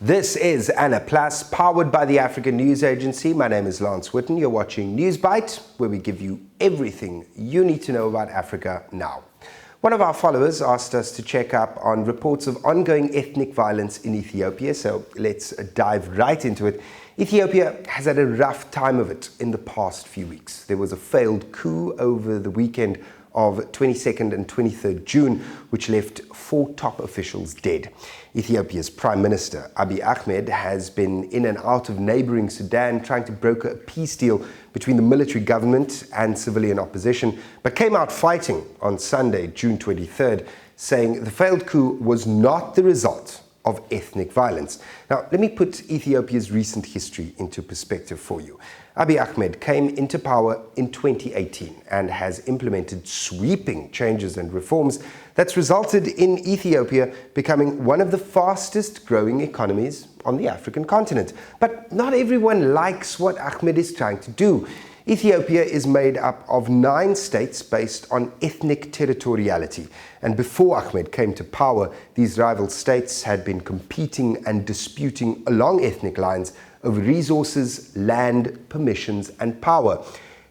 This is ANAplus, powered by the African News Agency. My name is Lance Witten. You're watching NewsByte, where we give you everything you need to know about Africa now. One of our followers asked us to check up on reports of ongoing ethnic violence in Ethiopia, so let's dive right into it. Ethiopia has had a rough time of it in the past few weeks. There was a failed coup over the weekend of 22nd and 23rd June, which left 4 top officials dead. Ethiopia's Prime Minister Abiy Ahmed has been in and out of neighbouring Sudan trying to broker a peace deal between the military government and civilian opposition, but came out fighting on Sunday, June 23rd, saying the failed coup was not the result of ethnic violence. Now, let me put Ethiopia's recent history into perspective for you. Abiy Ahmed came into power in 2018 and has implemented sweeping changes and reforms that's resulted in Ethiopia becoming one of the fastest growing economies on the African continent. But not everyone likes what Ahmed is trying to do. Ethiopia is made up of 9 states based on ethnic territoriality. And before Ahmed came to power, these rival states had been competing and disputing along ethnic lines over resources, land, permissions, and power.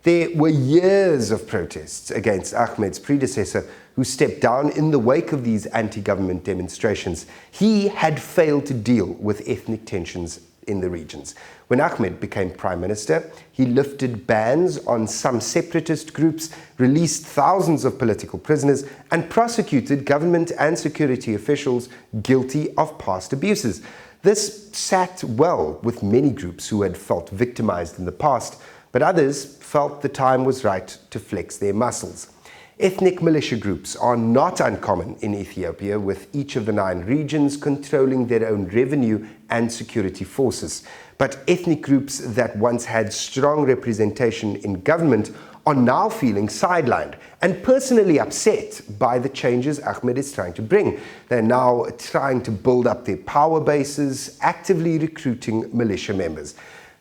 There were years of protests against Ahmed's predecessor, who stepped down in the wake of these anti-government demonstrations. He had failed to deal with ethnic tensions in the regions. When Ahmed became Prime Minister, he lifted bans on some separatist groups, released thousands of political prisoners, and prosecuted government and security officials guilty of past abuses. This sat well with many groups who had felt victimized in the past, but others felt the time was right to flex their muscles. Ethnic militia groups are not uncommon in Ethiopia, with each of the 9 regions controlling their own revenue and security forces. But ethnic groups that once had strong representation in government are now feeling sidelined and personally upset by the changes Ahmed is trying to bring. They're now trying to build up their power bases, actively recruiting militia members.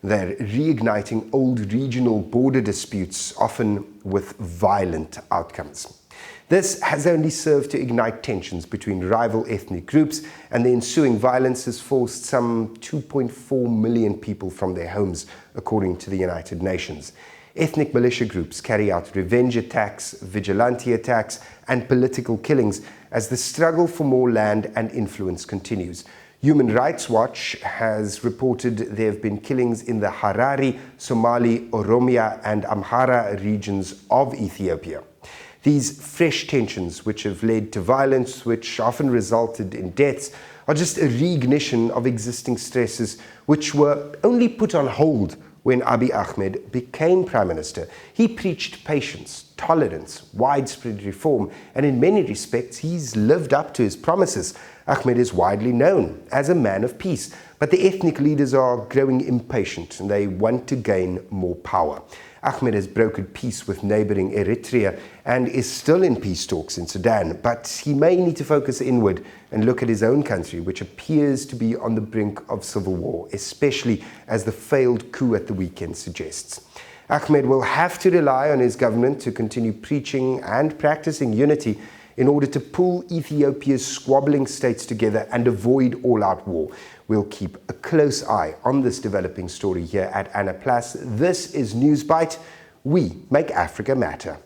They're reigniting old regional border disputes, often with violent outcomes. This has only served to ignite tensions between rival ethnic groups, and the ensuing violence has forced some 2.4 million people from their homes, according to the United Nations. Ethnic militia groups carry out revenge attacks, vigilante attacks, and political killings as the struggle for more land and influence continues. Human Rights Watch has reported there have been killings in the Harari, Somali, Oromia, and Amhara regions of Ethiopia. These fresh tensions, which have led to violence, which often resulted in deaths, are just a reignition of existing stresses which were only put on hold when Abiy Ahmed became Prime Minister. He preached patience, tolerance, widespread reform, and in many respects, he's lived up to his promises. Ahmed is widely known as a man of peace, but the ethnic leaders are growing impatient and they want to gain more power. Ahmed has brokered peace with neighbouring Eritrea and is still in peace talks in Sudan, but he may need to focus inward and look at his own country, which appears to be on the brink of civil war, especially as the failed coup at the weekend suggests. Ahmed will have to rely on his government to continue preaching and practicing unity in order to pull Ethiopia's squabbling states together and avoid all-out war. We'll keep a close eye on this developing story here at ANAplus. This is NewsByte. We make Africa matter.